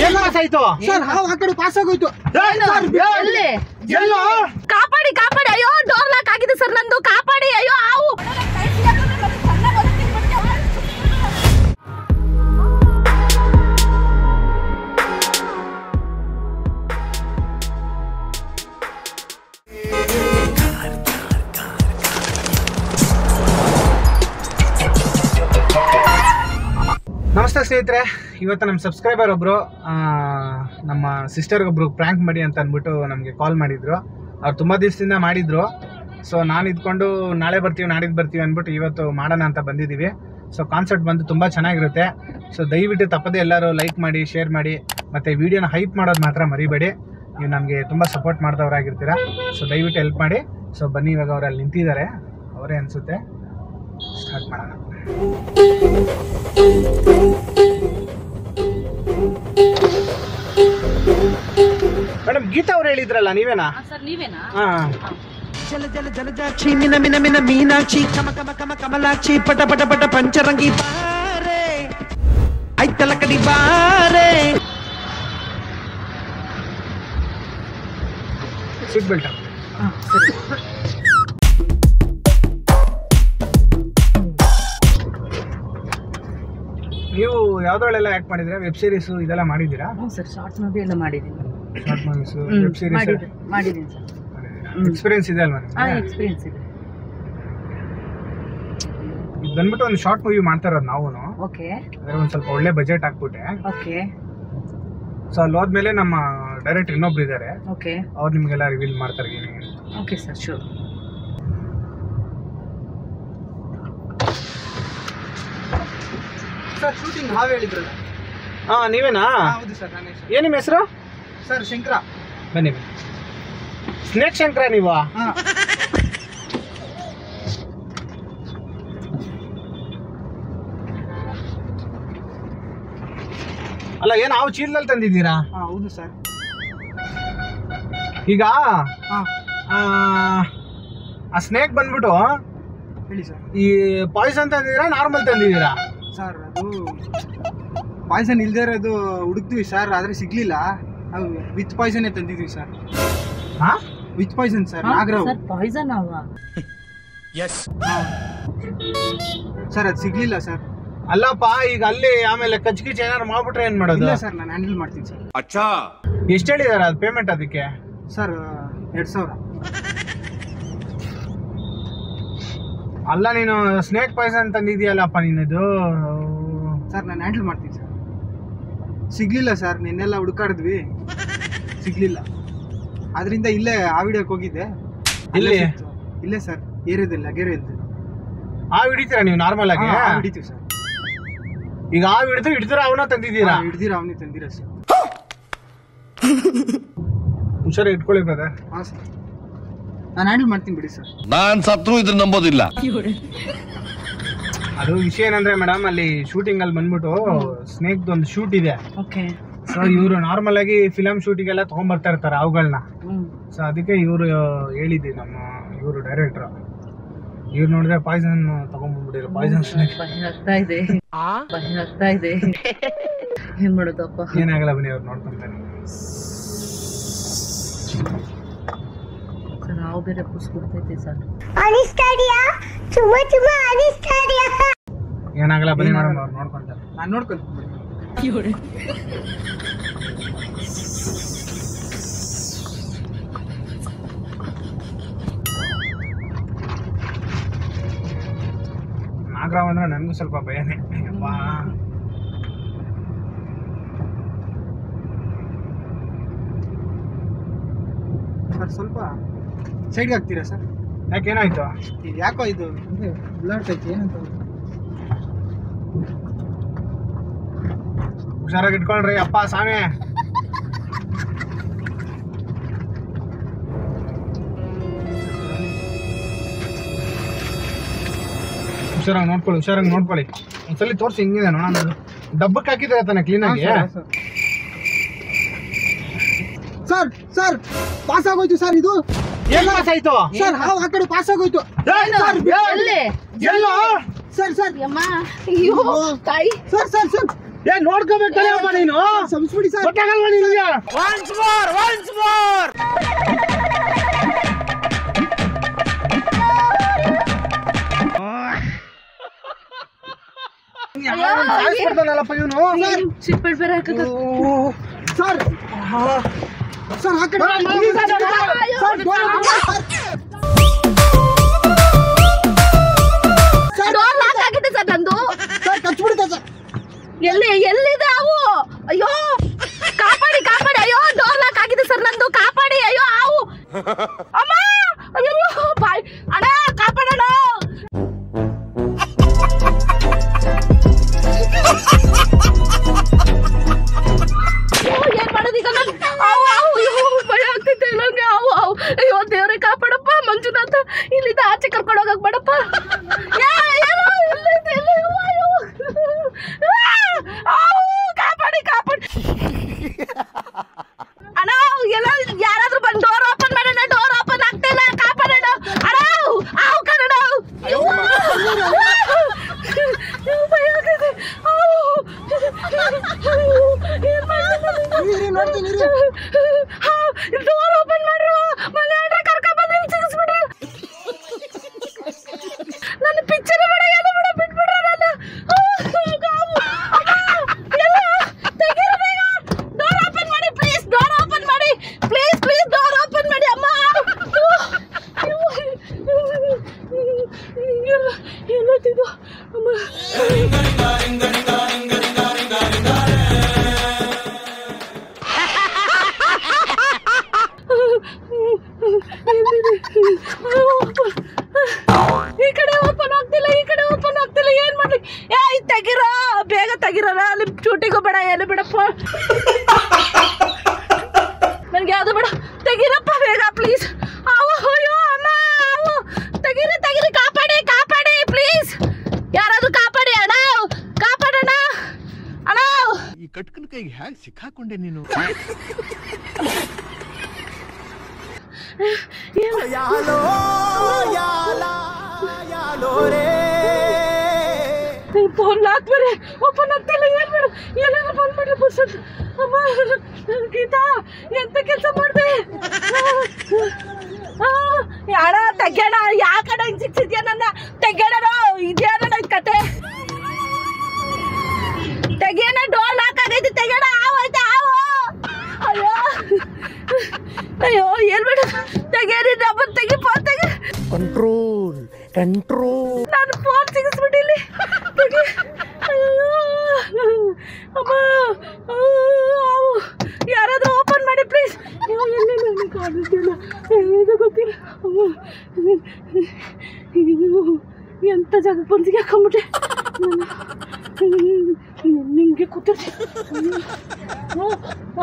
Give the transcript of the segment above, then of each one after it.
ಏನ್ ಪಾಸ್ ಆಯ್ತು ಸರ್ ಹಾವು ಆ ಕಡೆ ಪಾಸ್ ಆಗೋಯ್ತು ಎಲ್ಲೋ ಕಾಪಾಡಿ ಕಾಪಾಡಿ ಅಯ್ಯೋ ಡೋರ್ ಲಾಕ್ ಆಗಿದೆ ಸರ್ ನಂದು ಕಾಪಾಡಿ ಅಯ್ಯೋ ಹಾವು ನಮಸ್ತೆ ಸ್ನೇಹಿತರೆ, ಇವತ್ತು ನಮ್ಮ ಸಬ್ಸ್ಕ್ರೈಬರ್ ಒಬ್ಬರು ನಮ್ಮ ಸಿಸ್ಟರ್ಗೊಬ್ರು ಪ್ರ್ಯಾಂಕ್ ಮಾಡಿ ಅಂತ ಅಂದ್ಬಿಟ್ಟು ನಮಗೆ ಕಾಲ್ ಮಾಡಿದ್ರು. ಅವ್ರು ತುಂಬ ದಿವಸದಿಂದ ಮಾಡಿದ್ರು. ಸೊ ನಾನು ಇದ್ಕೊಂಡು ನಾಳೆ ಬರ್ತೀವಿ ನಾಡಿದ್ದು ಬರ್ತೀವಿ ಅಂದ್ಬಿಟ್ಟು ಇವತ್ತು ಮಾಡೋಣ ಅಂತ ಬಂದಿದ್ದೀವಿ. ಸೊ ಕಾನ್ಸೆಪ್ಟ್ ಬಂದು ತುಂಬ ಚೆನ್ನಾಗಿರುತ್ತೆ. ಸೊ ದಯವಿಟ್ಟು ತಪ್ಪದೇ ಎಲ್ಲರೂ ಲೈಕ್ ಮಾಡಿ, ಶೇರ್ ಮಾಡಿ, ಮತ್ತು ವೀಡಿಯೋನ ಹೈಪ್ ಮಾಡೋದು ಮಾತ್ರ ಮರಿಬೇಡಿ. ನೀವು ನಮಗೆ ತುಂಬ ಸಪೋರ್ಟ್ ಮಾಡಿದವರಾಗಿರ್ತೀರ. ಸೊ ದಯವಿಟ್ಟು ಹೆಲ್ಪ್ ಮಾಡಿ. ಸೊ ಬನ್ನಿ, ಇವಾಗ ಅವ್ರು ಅಲ್ಲಿ ನಿಂತಿದ್ದಾರೆ, ಅವರೇ ಅನಿಸುತ್ತೆ. ಸ್ಟಾರ್ಟ್ ಮಾಡೋಣ. ಮೇಡಮ್, ಗೀತಾ ಅವ್ರು ಹೇಳಿದ್ರಲ್ಲ, ನೀವೇನಾ? ಸರ್ ನೀವೇನಾ? ಜಲ ಜಲ ಜಲಜಾಕ್ಷಿ ಮಿನ ಮಿನ ಮಿನ ಮೀನಾಕ್ಷಿ ಕಮ ಕಮ ಕಮ ಕಮಲಾಕ್ಷಿ ಪಟ ಪಟ ಪಟ ಪಂಚರಂಗಿ ಬಾರೆ ಐತಲ ಕಡಿ ಬಾರೆ. Seat belt. ನೀವು ಯಾವ್ದ್ರಲ್ಲೆಲ್ಲ ಆಕ್ಟ್ ಮಾಡಿದ್ರೆ? ವೆಬ್ ಸೀರೀಸ್ ಇದೆಲ್ಲ ಮಾಡಿದ್ದೀರಾ? ಸರ್ ಶಾರ್ಟ್ ಮೂವಿ ಎಲ್ಲ ಮಾಡಿದ್ದೀನಿ. ಶಾರ್ಟ್ ಮೂವೀಸ್, ವೆಬ್ ಸೀರೀಸ್ ಮಾಡಿದ್ದೀನಿ ಸರ್. ಎಕ್ಸ್ಪೀರಿಯನ್ಸ್ ಇದೆ ಅಲ್ವಾ ನಿಮಗೆ? ಎಕ್ಸ್ಪೀರಿಯನ್ಸ್ ಇದೆ. ಇದು ಬಂದ್ಬಿಟ್ಟು ಒಂದು ಶಾರ್ಟ್ ಮೂವಿ ಮಾಡ್ತಾ ಇರೋದು ನಾವು. ಓಕೆ. ಅದ್ರ ಒಂದು ಸ್ವಲ್ಪ ಒಳ್ಳೆ ಬಜೆಟ್ ಹಾಕ್ಬಿಟ್ಟೆ. ಓಕೆ. ಸೊ ಅಲ್ಲಿ ಹೋದ್ಮೇಲೆ ನಮ್ಮ ಡೈರೆಕ್ಟರ್ ಇನ್ನೊಬ್ರು ಇದ್ದಾರೆ, ಓಕೆ. ಅವ್ರು ನಿಮಗೆಲ್ಲ ರಿವೀಲ್ ಮಾಡ್ತಾರೆ. Okay sir, sure. Sir shooting ಹಾವು ಹೇಳಿದ್ರಲ್ಲ? ಹಾಂ, ನೀವೇನಾ? ಹೌದು ಸರ್, ನಾನೇ ಸರ್. ಏನು ನಿಮ್ಮ ಹೆಸರು? ಸರ್ ಶಂಕರ. ಬನ್ನಿ. ಸ್ನೇಕ್ ಶಂಕರ ನೀವು? ಹಾಂ. ಅಲ್ಲ, ಏನು ಹಾವು ಚೀಲದಲ್ಲಿ ತಂದಿದ್ದೀರಾ? ಹಾಂ ಹೌದು ಸರ್. ಈಗ ಹಾಂ ಆ ಸ್ನೇಕ್ ಬಂದ್ಬಿಟ್ಟು ಹೇಳಿ ಸರ್. ಈ ಪಾಯ್ಸನ್ ತಂದಿದ್ದೀರಾ, ನಾರ್ಮಲ್ ತಂದಿದ್ದೀರಾ? ಸರ್ ಅದು ಪಾಯ್ಸನ್ ಇಲ್ದೇ ಇರೋದು ಹುಡುಕ್ತೀವಿ ಸರ್, ಆದರೆ ಸಿಗ್ಲಿಲ್ಲ. ಅದು ವಿತ್ ಪಾಯ್ಸನ್ನೇ ತಂದಿದ್ವಿ ಸರ್. ಹಾಂ, with poison sir. Nagarao sir poison ಅಲ್ವಾ? ಸರ್ ಅದು ಸಿಗ್ಲಿಲ್ಲ ಸರ್. ಅಲ್ಲಪ್ಪ, ಈಗ ಅಲ್ಲಿ ಆಮೇಲೆ ಕಚ್ಕಿಚ್ ಏನಾರು ಮಾಡ್ಬಿಟ್ರೆ ಏನ್ ಮಾಡೋದು? ಇಲ್ಲ ಸರ್, ನಾನು ಹ್ಯಾಂಡಲ್ ಮಾಡ್ತೀನಿ ಸರ್. ಎಷ್ಟು ಹೇಳಿದಾರೆ ಅದು ಪೇಮೆಂಟ್ ಅದಕ್ಕೆ? ಸರ್ 2000. ಅಲ್ಲ, ನೀನು ಸ್ನೇಕ್ ಪಾಯ್ಸನ್ ತಂದಿದ್ಯಲ್ಲಪ್ಪ ನೀನದು. ಸರ್ ನಾನು ಹ್ಯಾಂಡಲ್ ಮಾಡ್ತೀನಿ ಸರ್. ಸಿಗ್ಲಿಲ್ಲ ಸರ್, ನಿನ್ನೆಲ್ಲ ಹುಡುಕಾಡಿದ್ವಿ, ಸಿಗ್ಲಿಲ್ಲ. ಅದರಿಂದ ಇಲ್ಲೇ ಆ ವಿಡಿಯೋಕ್ಕೆ ಹೋಗಿದ್ದೆ. ಇಲ್ಲಿ? ಇಲ್ಲೇ ಸರ್, ಏರಿಯಾದಲ್ಲಿ ಅಗೇರಿಯಲ್ಲಿ. ಆ ಹಿಡಿತೀರಾ ನೀವು ನಾರ್ಮಲ್ ಆಗಿ? ಹಿಡಿತೀವಿ ಸರ್. ಈಗ ಆ ಹಿಡಿದಿರ ಅವನ ತಂದಿದ್ದೀರಾ? ಹಿಡ್ದಿರ ಅವನೇ ತಂದಿರ ಸರ್. ಹುಷಾರ ಇಟ್ಕೊಳ್ಳಿ ಬ್ರದರ್. ಹಾಂ ಸರ್, ನಾನು ಹ್ಯಾಂಡಲ್ ಮಾಡ್ತೀನಿ ಬಿಡಿ ಸರ್. ನಾನ್ ಸತ್ರು ಇದನ್ನ ನಂಬೋದಿಲ್ಲ. ಅದು ವಿಷಯ ಏನಂದ್ರೆ ಮೇಡಮ್, ಅಲ್ಲಿ ಶೂಟಿಂಗ್ ಅಲ್ಲಿ ಬಂದ್ಬಿಟ್ಟು ಸ್ನೇಕ್ ಒಂದು ಶೂಟ್ ಇದೆ. ಓಕೆ. ಸೊ ಇವರು ನಾರ್ಮಲ್ ಆಗಿ ಫಿಲಮ್ ಶೂಟಿಗೆಲ್ಲ ತಗೊಂಡ್ಬರ್ತಾ ಇರ್ತಾರೆ ಅವುಗಳನ್ನ. ಸೊ ಅದಕ್ಕೆ ಇವರು ಹೇಳಿದ್ವಿ, ನಮ್ಮ ಇವರು ಡೈರೆಕ್ಟರ್. ಇವ್ರು ನೋಡಿದ್ರೆ ಪಾಯ್ಸನ್ ತಗೊಂಡ್ಬಿಟ್ಟಿರೋ ಪಾಯ್ಸನ್ ಸ್ನೇಕ್. ಭಯ ಆಗ್ತಾ ಇದೆ. ಏನ್ ಮಾಡೋದಪ್ಪ? ಏನಾಗಲ್ಲ, ಬನ್ನಿ, ಅವ್ರು ನೋಡ್ಕೊಂತಾರೆ. ಸರ್ ನಾವು ಬೇರೆ ಕೂಸ್ಕೊಡ್ತೈತೆ ಸರ್. ಏನಾಗಲ್ಲ, ಬನ್ನಿ ಮೇಡಮ್, ಅವ್ರು ನೋಡ್ಕೊಂತಾರೆ. ನಾನು ನೋಡ್ಕೊಂತೀನಿ. ನಾಗರಾವ್ ಅಂದ್ರೆ ನನಗೂ ಸ್ವಲ್ಪ ಭಯನೇ. ಸರ್ ಸ್ವಲ್ಪ ಸೈಡ್ಗೆ ಹಾಕ್ತೀರಾ ಸರ್? ಯಾಕೇನಾಯ್ತು? ಯಾಕೋ ಇದು ಬ್ಲಾಡ್ತೈತಿ, ಏನಂತ? ಹುಷಾರಾಗಿ ಇಟ್ಕೊಳ್ರಿ ಅಪ್ಪ ಸ್ವಾಮಿ. ಹುಷಾರಾಗಿ ನೋಡ್ಕೊಳ್ಳಿ, ಹುಷಾರಾಗಿ ನೋಡ್ಕೊಳ್ಳಿ. ಒಂದ್ಸಲಿ ತೋರಿಸಿ ಹಿಂಗಿದೆ ನೋಡೋಣ. ಡಬ್ಬಕ್ಕೆ ಹಾಕಿದ್ರೆ ತಾನೆ ಕ್ಲೀನಾಗಿ? ಸರ್ ಸರ್ ಪಾಸ್ ಆಗೋಯ್ತು ಸರ್. ಇದು ಏನ್ ಪಾಸ್ ಆಯ್ತು ಸರ್? ಹಾವು ಆ ಕಡೆ ಪಾಸ್ ಆಗೋಯ್ತು. ಎಲ್ಲೋ ಸರ್ ಸರ್ ಯಮ್ಮ ಅಯ್ಯೋ ತಾಯಿ ಸರ್ ಸರ್ ಸರ್ ನೋಡ್ಕೋಬೇಕಲ್ಲಪ್ಪ ನೀನು. ಸಂಸ್ಬಿಡಿ ಸರ್. ಗೊತ್ತಾಗಲ್ವಾ ನಿನಗೆ? ಸಾಯಿಸ್ಬಿಡ್ತಾನಲ್ಲಪ್ಪ ಇವನು. ಸಿಟ್ಬಿಡ್ ಬೇರೆ ಸರ್ ಸರ್ ಆ ಕಡೆ ಡೋರ್ ಲಾಕ್ ಆಗಿದೆ ಸರ್ ನಂದು. ಸರ್ ಕಚ್ಬಿಡ್ತಾ ಸರ್. ಎಲ್ಲಿದೆ ಅವು? ಅಯ್ಯೋ ಕಾಪಾಡಿ ಕಾಪಾಡಿ. ಅಯ್ಯೋ ಡೋರ್ ಲಾಕ್ ಆಗಿದೆ ಸರ್ ನಂದು, ಕಾಪಾಡಿ. ಅಯ್ಯೋ ಅವು ಅಮ್ಮ. ಅಯ್ಯೋ ಬಾಯ್ ಅಣ್ಣ, ಕಾಪಾಡೋಣ. ಏನ್ ಮಾಡೋದೀಗ ನಾನು? ಭಯ ಆಗ್ತೈತೆ ನಂಗೆ. ಅಯ್ಯೋ ದೇವ್ರೆ ಕಾಪಾಡಪ್ಪ. ಮಂಜುನಾಥ ಇಲ್ಲಿಂದ ಆಚೆ ಕರ್ಕೊಂಡು ಹೋಗಕ್ ಬೇಡಪ್ಪ. ಕಾಪಾಡಿ ಕಾಪಾಡಿ ಅಣ್ಣ. ಎಲ್ಲ ಯಾರಾದ್ರೂ ಬಂದು ಡೋರ್ ಓಪನ್ ಮಾಡೋಣ. ಡೋರ್ ಓಪನ್ ಆಗ್ತಾ ಇಲ್ಲ, ಕಾಪಾಡೋಣ ಅಣ್ಣ. ಆವು ಕನ್ನಡ. ಭಯ ಆಗ್ತೈತೆ. ಡೋರ್ ಓಪನ್ ಮಾಡ್ರು. ಮನೆ ಕರ್ಕೊಂಡ್ ಬಂದು ಇಲ್ಲಿ ಸಿಗಿಸ್ಬಿಡ್ರಿ. ನನ್ನ ಪಿಕ್ಚರ್ ಬೇಡ, ಎಲ್ಲ ಬೇಡ, ಬಿಟ್ಬಿಡ್ರಿ ನನ್ನ. ತೆಗೀರಿ ಬೇಗ. ಡೋರ್ ಓಪನ್ ಮಾಡಿ ಪ್ಲೀಸ್. ಡೋರ್ ಓಪನ್ ಮಾಡಿ ಪ್ಲೀಸ್. ಪ್ಲೀಸ್ ಡೋರ್ ಓಪನ್ ಮಾಡಿ ಅಮ್ಮ. ಎಲ್ಲತ್ತಿದ್ದು ಅಮ್ಮ. ಈ ಕಡೆ ಓಪನ್ ಆಗ್ತಿಲ್ಲ, ಈ ಕಡೆ ಓಪನ್ ಆಗ್ತಿಲ್ಲ. ಏನ್ ಮಾಡ್ಲಿ? ತೆಗಿರೋ, ಬೇಗ ತೆಗಿರಲ್ಲ. ಅಲ್ಲಿ ಶೂಟಿಗೂ ಬೇಡ, ಏನು ಬೇಡಪ್ಪ. ನನ್ಗೆ ಯಾವ್ದು ಬೇಡ. ತೆಗಿರಪ್ಪ ಬೇಗ ಪ್ಲೀಸ್. ಅಯ್ಯೋ ಅಮ್ಮ, ತೆಗಿರಿ ತೆಗಿರಿ. ಕಾಪಾಡಿ ಕಾಪಾಡಿ ಪ್ಲೀಸ್. ಯಾರಾದ್ರೂ ಕಾಪಾಡಿ ಅಣ್ಣ, ಕಾಪಾಡೋಣ ಅಣ್ಣ. ಈ ಕಟ್ಕನ ಕೈಗೆ ಹೇಗೆ ಸಿಕ್ಕಾಕೊಂಡೆ ನೀನು? ಫೋನ್ ಲಾಕ್ ಬೇರೆ ಓಪನ್ ಆಗ್ತಿಲ್ಲ. ಏನ್ ಮಾಡು? ಎಲ್ಲಾದ್ರೂ ಬಂದ್ಬಿಡ್ರಿ ಬಸ್ ಅಂತ. ಅಮ್ಮ ಗೀತಾ, ಎಂತ ಕೆಲಸ ಮಾಡಿದೆ? ಅಣ್ಣ ತೆಗ್ಯೋಣ. ಯಾಕಣ್ಣ ಹಿಂಗ್ ಸಿಕ್ಸಿದ್ಯಾ ನನ್ನ? ತೆಗ್ಯೋಣ. ಇದೇನ ಕತೆ? ತೆಗಿಯೋಣ. ಡೋರ್ ಲಾಕ್ ಆಗೈತಿ, ತೆಗ್ಯೋಣ. ಆವಾಯ್ತಾ? ಅಯ್ಯೋ ಅಯ್ಯೋ ಏನ್ ಬೇಡ. ತೆಗೀರಿ, ಡಬ್ಬಲ್ ತೆಗಿ, ಫೋನ್ ತೆಗಿ. Control control. ನಾನು ಫೋನ್ ಸಿಗಿಸ್ಬಿಟ್ಟಿಲ್ಲಿ. ಅಯ್ಯೋ ಅಮ್ಮ, ಯಾರಾದ್ರೂ ಓಪನ್ ಮಾಡಿ ಪ್ಲೀಸ್. ಎಲ್ಲಿ ನನಗೆ ಕಾಣಿಸ್ತಿಲ್ಲ, ಇದು ಗೊತ್ತಿಲ್ಲ. ಎಂತ ಜಾಗ ಬಂದಿಗೆ ಹಾಕೊಂಬಿಟ್ಟೆ. ನಿಂಗೆ ಕೂತಿರ್ತೀನಿ.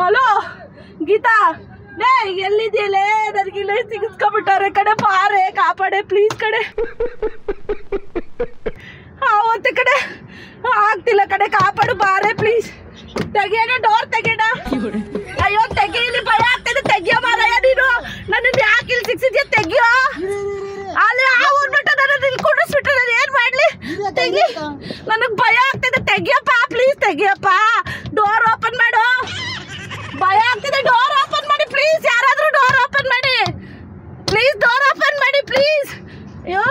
ಹಲೋ ಗೀತಾ, ಲೇ ಎಲ್ಲಿದೆಯಲ್ಲೇ? ನನಗಿಲ್ಲ ಸಿಗಿಸ್ಕೊಂಡ್ಬಿಟ್ಟವ್ರೆ ಕಡೆ. ಬಾರೆ ಕಾಪಾಡೆ ಪ್ಲೀಸ್ ಕಡೆ. ಅವತ್ತೆ ಕಡೆ ಆಗ್ತಿಲ್ಲ ಕಡೆ, ಕಾಪಾಡು ಬಾರೆ ಪ್ಲೀಸ್. ತೆಗಿಯೋಣ, ಡೋರ್ ತೆಗಿಯೋಣ. ಅಯ್ಯೋ ತೆಗೀಲಿ, ಭಯ ಆಗ್ತದೆ. ತೆಗಿಯೋ ಮಾರಾಯ ನೀನು. ನನ್ನನ್ನು ಯಾಕೆ ಇಲ್ಲಿ ಸಿಕ್ಸಿದ್ಯಾ? ತೆಗಿಯೋ. ಅಲ್ಲಿ ಆಗ್ಬಿಟ್ಟು ನನ್ನ ಇಲ್ಲಿ ಕುಡಿಸ್ಬಿಟ್ಟು ನಾನು ಏನ್ ಮಾಡ್ಲಿ? ತೆಗಿ. ನನಗ್ ಭಯ ಆಗ್ತದೆ. ತೆಗಿಯಪ್ಪ ಪ್ಲೀಸ್, ತೆಗಿಯಪ್ಪ. ಡೋರ್ ಓಪನ್ ಮಾಡು. ಭಯ ಆಗ್ತಿದೆ. ಡೋರ್ ಓಪನ್ ಮಾಡಿ ಪ್ಲೀಸ್. ಯಾರಾದ್ರೂ ಡೋರ್ ಓಪನ್ ಮಾಡಿ ಪ್ಲೀಸ್. ಡೋರ್ ಓಪನ್ ಮಾಡಿ ಪ್ಲೀಸ್. ಅಯ್ಯೋ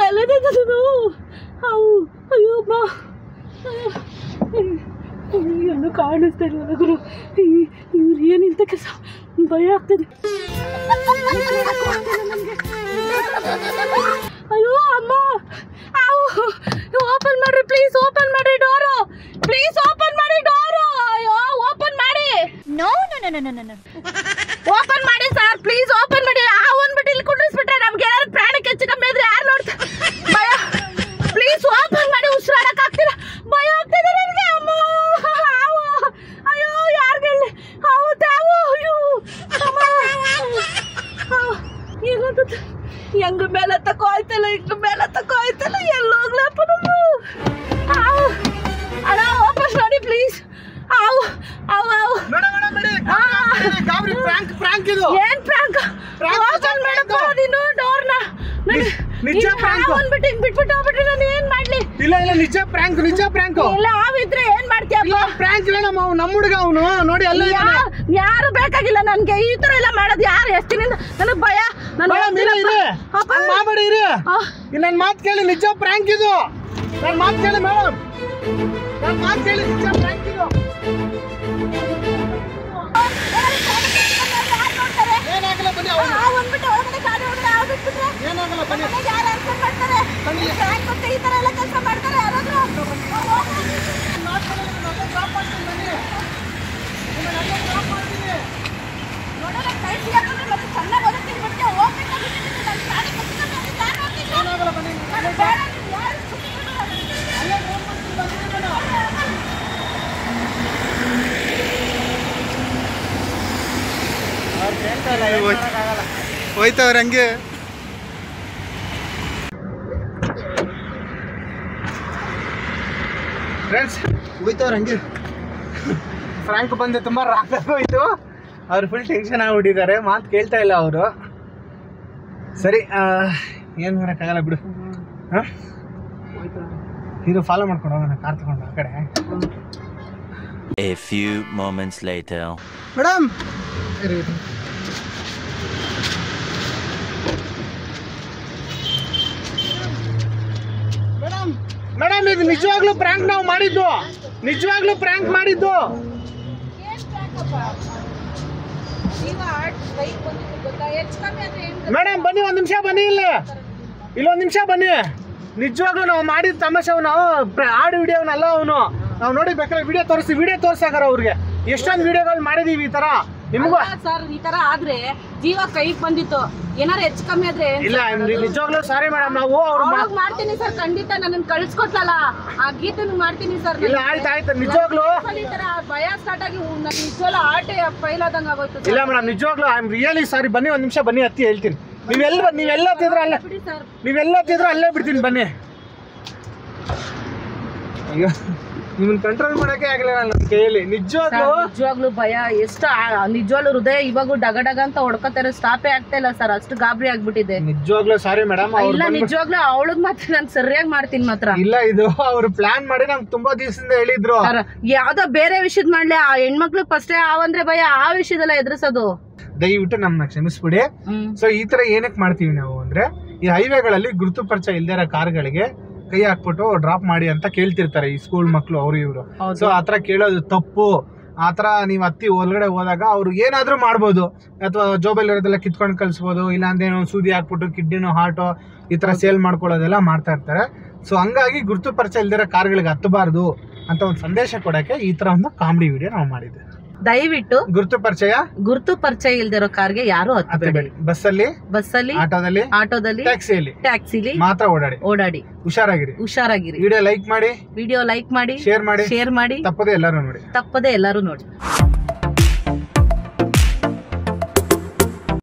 ಎಲ್ಲದಿದ್ದು. ಅಯ್ಯೋ ಬಾ. ಏನು ಕಾಣಿಸ್ತಾ ಇಲ್ಲ ನನಗೂ. ಇವ್ರು ಏನಿಂತ ಕೆಲಸ? ಭಯ ಆಗ್ತದೆ. ಅಯ್ಯೋ ಅಮ್ಮ, ಓಪನ್ ಮಾಡ್ರಿ ಪ್ಲೀಸ್. ಓಪನ್ ಮಾಡ್ರಿ ಡೋರು ಪ್ಲೀಸ್. ಓಪನ್ ಮಾಡಿ ಡೋರು. ಅಯ್ಯೋ ಓಪನ್ ಮಾಡಿ. No no no no no no. Open ಮಾಡಿ ಸರ್ ಪ್ಲೀಸ್. ಓಪನ್ ಮಾಡಿ. ಅಂದ್ಬಿಟ್ಟು ಇಲ್ಲಿ ಕುಂಡಿಸ್ಬಿಟ್ರೆ ನಮ್ಗೆ ಏನಾದ್ರು ಪ್ರಾಣಕ್ಕೆ ಹೆಚ್ಚು ಕಮ್ಮಿ ಇದ್ರೆ ಯಾರು ನೋಡ್ತಾರೆ? ಭಯ. ಪ್ಲೀಸ್ ಓಪನ್ ಮಾಡಿ. ಉಸಿರಾಡಕ್ ಆಗ್ತಿಲ್ಲ, ಭಯ ಆಗ್ತಿದೆ ನನಗೆ. ಅಮ್ಮ ಅಯ್ಯೋ ಯಾರಿಗೆ ಹೇಳಿ? ಹೌದಾವು. ಅಯ್ಯೋ ಅಮ್ಮ, ಏನಂತ ಹೆಂಗ ಮೇಲೆ ತಕೋ ಆಯ್ತಲ್ಲ, ಹಿಂಗ ಮೇಲೆ ತಕೋ ಆಯ್ತಲ್ಲ. ಎಲ್ಲೋಗ್ಲಪ್ಪ ನಮ್ಮ. ಅಣ್ಣ ವಾಪಸ್ ಮಾಡಿ ಪ್ಲೀಸ್. ಏನ್ ಪ್ರಾಂಕ್? ಓಪನ್ ಮಾಡಪ್ಪ ನೀನು ಡೋರ್ನ. ನಿಜ ಪ್ರಾಂಕ್. ಬಿಟ್ಬಿಟ್ಟು ಹೋಗ್ಬಿಟ್ರೆ ನಾನು ಏನ್ ಮಾಡ್ಲಿ? ಇಲ್ಲ ಇಲ್ಲ, ನಿಜ ಪ್ರಾಂಕ್, ನಿಜ ಪ್ರಾಂಕ್. ಇಲ್ಲ ಆವಿದ್ರೆ ಏನ್ ಮಾಡ್ತೀಯ? ಫ್ರಾಂಕ್ ನಮ್ಮ ಹುಡುಗ ಅವನು ನೋಡಿ ಅಲ್ಲ ಯಾರು ಬೇಕಾಗಿಲ್ಲ ನನ್ಗೆ ಈ ತರ ಎಲ್ಲ ಮಾಡೋದು ಯಾರು ಎಷ್ಟಿನಿಂದ ನನಗ್ ಭಯ ಮಾಡಬೇಡಿ ಇರಿ ನನ್ ಮಾತು ಕೇಳಿ ನಿಜ ಫ್ರಾಂಕ್ ಇದು ನನ್ ಮಾತು ಕೇಳಿ ಮೇಡಮ್ ನನ್ ಮಾತು ಕೇಳಿ ನಿಜ ಫ್ರಾಂಕ್ ಇದು ಏನಾಗಲ್ಲ ಬನ್ನಿ ಏನಾಗಲ್ಲ ಬನ್ನಿ ಈ ತರ ಎಲ್ಲ ಕೆಲಸ ಮಾಡ್ತಾರೆ ಯಾರಾದ್ರೂ ನೋಡೋಣ ಕೈ ಸಿಗಾಕೊಂಡ್ರೆ ಮತ್ತೆ ಚೆನ್ನಾಗಿ ಓದುತ್ತೀನಿ ಬಿಟ್ಟು ಹೋಯ್ತವ್ರ ಹಂಗೆ ಫ್ರೆಂಡ್ಸ್ ಹೋಯ್ತವ್ರ ಹಂಗೆ ಫ್ರಾಂಕ್ ಬಂದು ತುಂಬ ರಾಕಾಗೋಯ್ತು ಅವ್ರು ಫುಲ್ ಟೆನ್ಷನ್ ಆಗ್ಬಿಟ್ಟಿದ್ದಾರೆ ಮಾತು ಕೇಳ್ತಾ ಇಲ್ಲ ಅವರು ಸರಿ ಏನು ಮಾಡೋಕ್ಕಾಗಲ್ಲ ಬಿಡು ಹಾಂ ಇದು ಫಾಲೋ ಮಾಡ್ಕೊಂಡು ಹೋಗೋಣ ಕಾರ್ ತಗೊಂಡು ಆ ಕಡೆ A few moments later. Madam madam ಇದು ನಿಜವಾಗ್ಲೂ ಪ್ರ್ಯಾಂಕ್ ನಾವು ಮಾಡಿದ್ದು ನಿಜವಾಗ್ಲೂ ಪ್ರ್ಯಾಂಕ್ ಮಾಡಿದ್ದು ಮೇಡಮ್ ಬನ್ನಿ ಒಂದು ನಿಮಿಷ ಬನ್ನಿ ಇಲ್ಲೊಂದು ನಿಮಿಷ ಬನ್ನಿ ನಿಜವಾಗ್ಲೂ ನಾವು ಮಾಡಿದ ತಮಾಷೆ ನಾವು ಆಡು ವಿಡಿಯೋನಲ್ಲ ಅವನು ನಾವು ನೋಡಿ ಬೇಕಾದ್ರೆ ವಿಡಿಯೋ ತೋರಿಸಾಗಾರ ಅವ್ರಿಗೆ ಎಷ್ಟೊಂದು ವಿಡಿಯೋಗಳು ಮಾಡಿದೀವಿ ಈ ತರ ನಿಮಗೂ ಸರ್ ಈ ತರ ಆದ್ರೆ ಜೀವ ಕೈಗೆ ಬಂದಿತ್ತು ಏನಾರು ಹೆಚ್ಚು ಕಮ್ಮಿ ಆದ್ರೆ ಇಲ್ಲ ನಿಜವಾಗ್ಲೂ ಸಾರಿ ಮೇಡಮ್ ನಾವು ಅವ್ರು ಮಾಡ್ತೀನಿ ಸರ್ ಖಂಡಿತ ನನ್ನ ಕಳ್ಸ್ಕೊಟ್ಲಲ್ಲ ಆ ಗೀತನು ಮಾಡ್ತೀನಿ ಸರ್ ಇಲ್ಲ ಆಯ್ತು ನಿಜವಾಗ್ಲೂ ಈ ತರ ಭಯ ಸ್ಟಾರ್ಟ್ ಆಗಿ ನನ್ ನಿಜವಾಗ್ಲೂ ಆಟೆ ಫೈಲ್ ಆದಂಗ ಆಗೋಯ್ತು ಇಲ್ಲ ಮೇಡಮ್ ನಿಜವಾಗ್ಲೂ ಐ ಆಮ್ ರಿಯಲಿ ಸಾರಿ ಬನ್ನಿ ಒಂದು ನಿಮಿಷ ಬನ್ನಿ ಹತ್ತಿ ಹೇಳ್ತೀನಿ ನೀವೆಲ್ಲತ್ತಿದ್ರು ಅಲ್ಲೇ ಬಿಡ್ತೀನಿ ಬನ್ನಿ ಅಯ್ಯೋ ನಿಮ್ಮನ್ನ ಕಂಟ್ರೋಲ್ ಮಾಡಕ್ಕೆ ಆಗಲಿಲ್ಲ ನನ್ನ ಕೈಯಲ್ಲಿ ನಿಜವಾಗ್ಲೂ ಭಯ ಎಷ್ಟು ನಿಜವಾಗ್ಲೂ ಹೃದಯ ಇವಾಗೂ ಡಗ ಡಗ ಅಂತ ಹೊಡ್ಕೋತಾರೆ ಸ್ಟಾಪೇ ಆಗ್ತಾ ಇಲ್ಲ ಸರ್ ಅಷ್ಟು ಗಾಬರಿ ಆಗ್ಬಿಟ್ಟಿದೆ ನಿಜವಾಗ್ಲೂ ಸಾರಿ ಮೇಡಮ್ ಇಲ್ಲ ನಿಜವಾಗ್ಲೂ ಅವಳಗ್ ಮಾತ್ರ ನಾನು ಸರಿಯಾಗಿ ಮಾಡ್ತೀನಿ ಮಾತ್ರ ಇಲ್ಲ ಇದು ಅವ್ರು ಪ್ಲಾನ್ ಮಾಡಿ ನಮ್ಗೆ ತುಂಬಾ ದಿವಸದಿಂದ ಹೇಳಿದ್ರು ಯಾವ್ದೋ ಬೇರೆ ವಿಷಯದ ಮಾಡ್ಲಿ ಆ ಹೆಣ್ಮಕ್ಳು ಫಸ್ಟೇ ಆವಂದ್ರೆ ಭಯ ಆ ವಿಷಯದಲ್ಲ ಎದುರಿಸೋದು ದಯವಿಟ್ಟು ನಮ್ಮನ್ನ ಕ್ಷಮಿಸ್ಬಿಡಿ ಸೊ ಈ ತರ ಏನಕ್ಕೆ ಮಾಡ್ತೀವಿ ನಾವು ಅಂದ್ರೆ ಈ ಹೈವೇಗಳಲ್ಲಿ ಗುರುತು ಪರಿಚಯ ಇಲ್ದೇ ಇರೋ ಕಾರ್ಗಳಿಗೆ ಕೈ ಹಾಕ್ಬಿಟ್ಟು ಡ್ರಾಪ್ ಮಾಡಿ ಅಂತ ಕೇಳ್ತಿರ್ತಾರೆ ಈ ಸ್ಕೂಲ್ ಮಕ್ಳು ಅವ್ರು ಇವ್ರು ಸೊ ಆತರ ಕೇಳೋದು ತಪ್ಪು ಆತರ ನೀವ್ ಹತ್ತಿ ಒಳಗಡೆ ಹೋದಾಗ ಅವ್ರು ಏನಾದ್ರೂ ಮಾಡ್ಬೋದು ಅಥವಾ ಜೋಬಲ್ಲಿ ಇರೋದೆಲ್ಲ ಕಿತ್ಕೊಂಡು ಕಳ್ಸ್ಬೋದು ಇಲ್ಲಾಂದ್ರೆ ಏನೋ ಸೂದಿ ಹಾಕ್ಬಿಟ್ಟು ಕಿಡ್ನಿನೋ ಹಾರ್ಟೋ ಈ ತರ ಸೇಲ್ ಮಾಡ್ಕೊಳ್ಳೋದೆಲ್ಲ ಮಾಡ್ತಾ ಇರ್ತಾರೆ ಸೊ ಹಂಗಾಗಿ ಗುರುತು ಪರಿಚಯ ಇಲ್ದಿರೋ ಕಾರ್ಗಳಿಗೆ ಹತ್ತಬಾರ್ದು ಅಂತ ಒಂದು ಸಂದೇಶ ಕೊಡಕ್ಕೆ ಈ ತರ ಒಂದು ಕಾಮಿಡಿ ವಿಡಿಯೋ ನಾವು ಮಾಡಿದ್ದೆ ದಯವಿಟ್ಟು ಗುರುತು ಪರಿಚಯ ಇಲ್ದಿರೋ ಕಾರ್ಗೆ ಯಾರು ಹತ್ತಬೇಡಿ ಬಸ್ಸಲ್ಲಿ ಆಟೋದಲ್ಲಿ ಟ್ಯಾಕ್ಸಿಲಿ ಮಾತ್ರ ಓಡಾಡಿ ಹುಷಾರಾಗಿರಿ ವಿಡಿಯೋ ಲೈಕ್ ಮಾಡಿ ಶೇರ್ ಮಾಡಿ ತಪ್ಪದೆ ಎಲ್ಲರೂ ನೋಡಿ